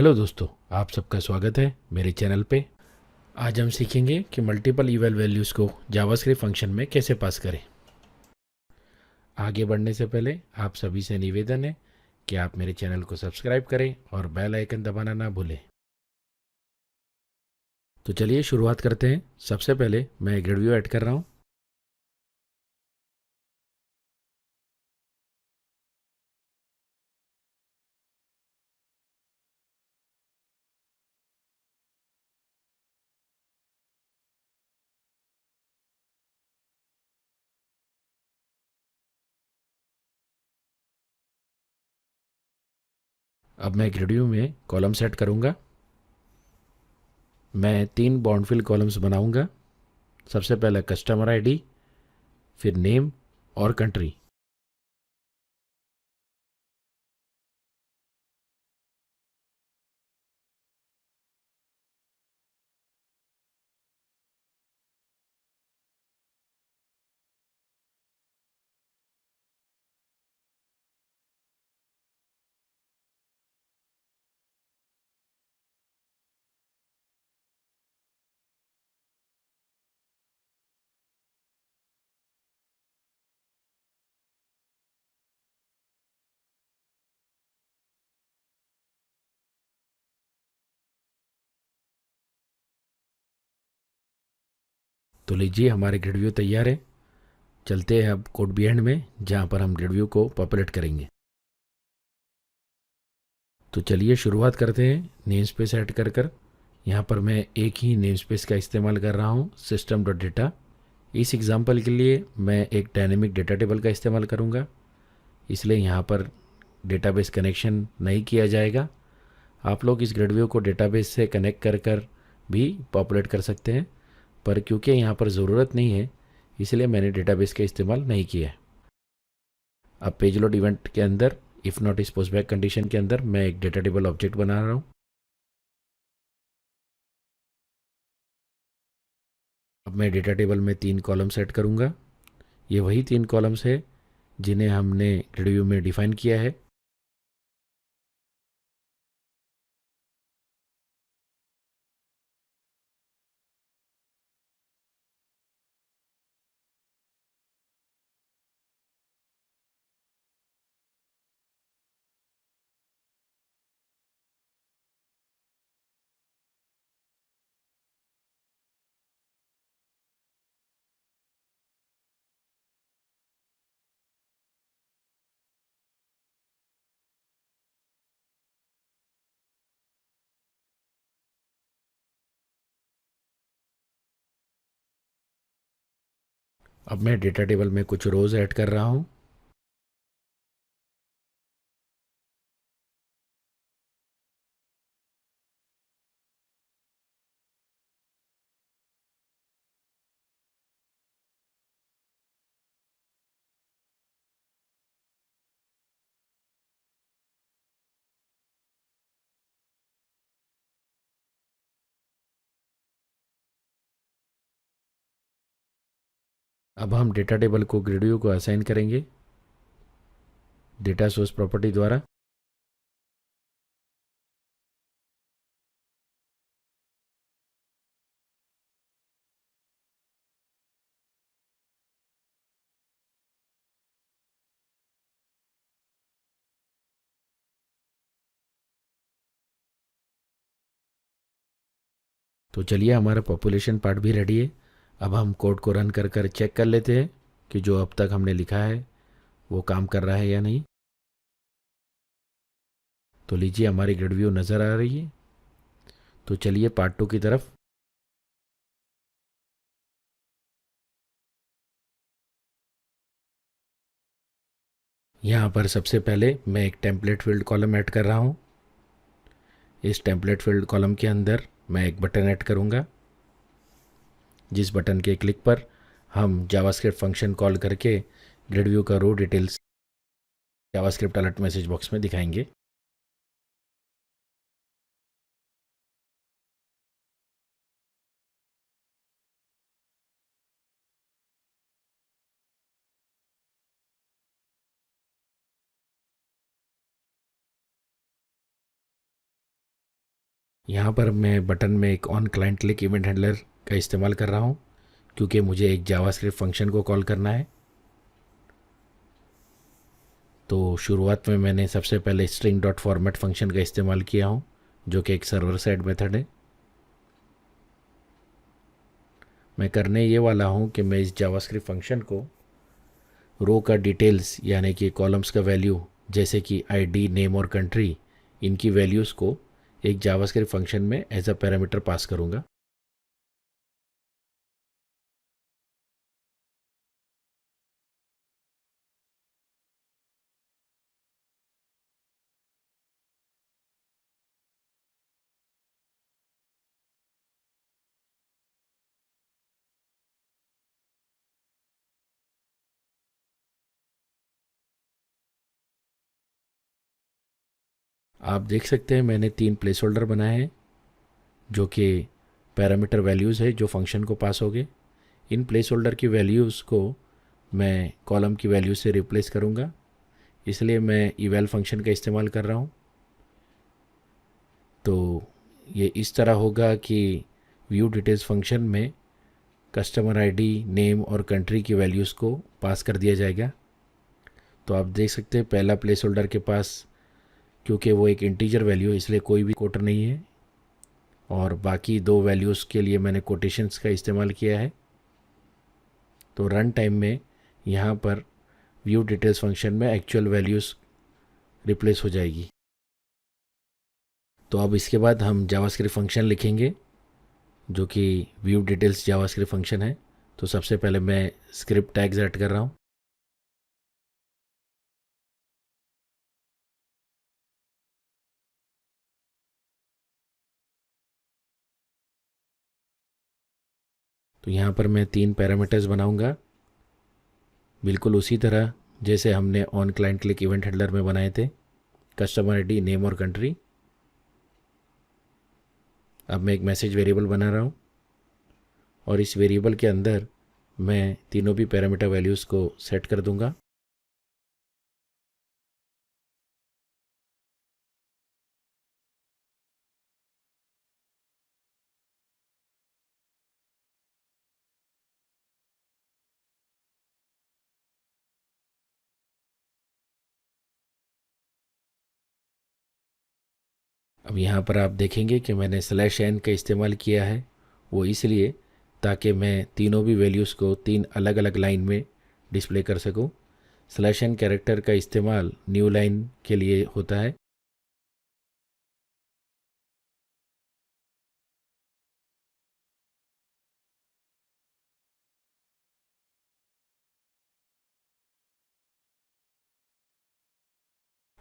Hello दोस्तों, आप सबका स्वागत है मेरे चैनल पे। आज हम सीखेंगे कि मल्टीपल इवल वैल्यूज़ को जावास्क्रिप्ट फंक्शन में कैसे पास करें। आगे बढ़ने से पहले आप सभी से निवेदन है कि आप मेरे चैनल को सब्सक्राइब करें और बेल आइकन दबाना ना भूलें। तो चलिए शुरुआत करते हैं। सबसे पहले मैं एक रिव्यू ऐड कर रहा हूँ। अब मैं एक रिव्यू में कॉलम सेट करूँगा। मैं 3 बॉन्डफिल कॉलम्स बनाऊँगा। सबसे पहले कस्टमर आईडी, फिर नेम और कंट्री। तो लीजिए, हमारे ग्रिड व्यू तैयार है। चलते हैं अब कोड बी एंड में, जहाँ पर हम ग्रिड व्यू को पॉपुलेट करेंगे। तो चलिए शुरुआत करते हैं नेम स्पेस ऐड कर यहाँ पर मैं एक ही नेम स्पेस का इस्तेमाल कर रहा हूँ, सिस्टम डॉट डेटा। इस एग्जांपल के लिए मैं एक डायनेमिक डेटा टेबल का इस्तेमाल करूँगा, इसलिए यहाँ पर डेटाबेस कनेक्शन नहीं किया जाएगा। आप लोग इस ग्रिड व्यू को डेटाबेस से कनेक्ट कर भी पॉपुलेट कर सकते हैं, पर क्योंकि यहाँ पर ज़रूरत नहीं है इसलिए मैंने डेटाबेस का इस्तेमाल नहीं किया है। अब पेज लोड इवेंट के अंदर इफ़ नॉट इस पोस्टबैक कंडीशन के अंदर मैं एक डेटा टेबल ऑब्जेक्ट बना रहा हूँ। अब मैं डेटा टेबल में 3 कॉलम सेट करूँगा। ये वही 3 कॉलम्स है जिन्हें हमने ग्रिड व्यू में डिफाइन किया है। अब मैं डेटा टेबल में कुछ रोज़ ऐड कर रहा हूँ। अब हम डेटा टेबल को ग्रिड व्यू को असाइन करेंगे डेटा सोर्स प्रॉपर्टी द्वारा। तो चलिए, हमारा पॉपुलेशन पार्ट भी रेडी है। अब हम कोड को रन कर चेक कर लेते हैं कि जो अब तक हमने लिखा है वो काम कर रहा है या नहीं। तो लीजिए, हमारी ग्रिड व्यू नज़र आ रही है। तो चलिए पार्ट 2 की तरफ। यहाँ पर सबसे पहले मैं एक टेम्पलेट फील्ड कॉलम ऐड कर रहा हूँ। इस टेम्पलेट फील्ड कॉलम के अंदर मैं एक बटन ऐड करूँगा, जिस बटन के क्लिक पर हम जावास्क्रिप्ट फंक्शन कॉल करके ग्रिड व्यू का row details JavaScript alert message box में दिखाएंगे। यहाँ पर मैं बटन में एक on client click event handler का इस्तेमाल कर रहा हूँ क्योंकि मुझे एक जावास्क्रिप्ट फंक्शन को कॉल करना है। तो शुरुआत में मैंने सबसे पहले स्ट्रिंग डॉट फॉर्मेट फंक्शन का इस्तेमाल किया हूँ जो कि एक सर्वर साइड मेथड है। मैं करने ये वाला हूँ कि मैं इस जावास्क्रिप्ट फंक्शन को रो का डिटेल्स यानी कि कॉलम्स का वैल्यू जैसे कि आईडी, नेम और कंट्री, इनकी वैल्यूज़ को एक जावास्क्रिप्ट फंक्शन में एज अ पैरामीटर पास करूँगा। आप देख सकते हैं मैंने 3 प्लेस होल्डर बनाए हैं जो कि पैरामीटर वैल्यूज़ है जो फंक्शन को पास हो गए। इन प्लेस होल्डर की वैल्यूज़ को मैं कॉलम की वैल्यू से रिप्लेस करूँगा, इसलिए मैं इवैल फंक्शन का इस्तेमाल कर रहा हूँ। तो ये इस तरह होगा कि व्यू डिटेल्स फंक्शन में कस्टमर आईडी, नेम और कंट्री की वैल्यूज़ को पास कर दिया जाएगा। तो आप देख सकते हैं पहला प्लेस होल्डर के पास, क्योंकि वो एक इंटीजर वैल्यू है इसलिए कोई भी कोटर नहीं है, और बाकी 2 वैल्यूज़ के लिए मैंने कोटेशंस का इस्तेमाल किया है। तो रन टाइम में यहाँ पर व्यू डिटेल्स फंक्शन में एक्चुअल वैल्यूज़ रिप्लेस हो जाएगी। तो अब इसके बाद हम जावास्क्रिप्ट फंक्शन लिखेंगे जो कि व्यू डिटेल्स जावास्क्रिप्ट फंक्शन है। तो सबसे पहले मैं स्क्रिप्ट टैग्स ऐड कर रहा हूँ। तो यहाँ पर मैं 3 पैरामीटर्स बनाऊंगा बिल्कुल उसी तरह जैसे हमने on client click event handler में बनाए थे, कस्टमर आईडी, नेम और कंट्री। अब मैं एक मैसेज वेरिएबल बना रहा हूँ और इस वेरिएबल के अंदर मैं तीनों भी पैरामीटर वैल्यूज़ को सेट कर दूंगा। अब यहाँ पर आप देखेंगे कि मैंने /n का इस्तेमाल किया है, वो इसलिए ताकि मैं तीनों भी वैल्यूज़ को 3 अलग अलग लाइन में डिस्प्ले कर सकूँ। /n कैरेक्टर का इस्तेमाल न्यू लाइन के लिए होता है।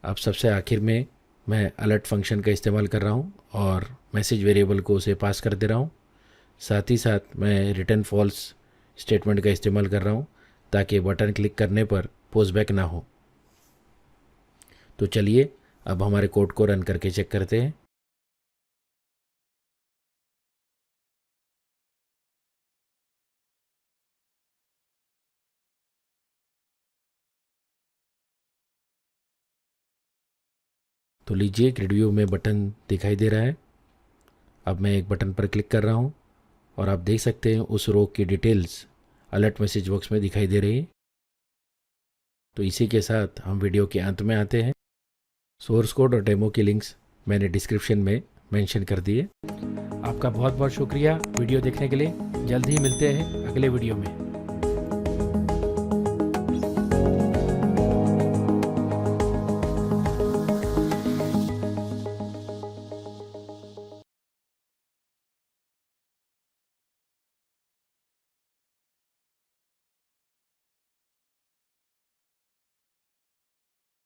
अब सबसे आखिर में मैं अलर्ट फंक्शन का इस्तेमाल कर रहा हूँ और मैसेज वेरिएबल को उसे पास कर दे रहा हूँ। साथ ही साथ मैं रिटर्न फॉल्स स्टेटमेंट का इस्तेमाल कर रहा हूँ ताकि बटन क्लिक करने पर पोस्टबैक ना हो। तो चलिए अब हमारे कोड को रन करके चेक करते हैं। तो लीजिए ग्रिड व्यू में बटन दिखाई दे रहा है। अब मैं एक बटन पर क्लिक कर रहा हूँ और आप देख सकते हैं उस रो की डिटेल्स अलर्ट मैसेज बॉक्स में दिखाई दे रही है। तो इसी के साथ हम वीडियो के अंत में आते हैं। सोर्स कोड और डेमो की लिंक्स मैंने डिस्क्रिप्शन में मेंशन कर दिए। आपका बहुत बहुत शुक्रिया वीडियो देखने के लिए। जल्द ही मिलते हैं अगले वीडियो में।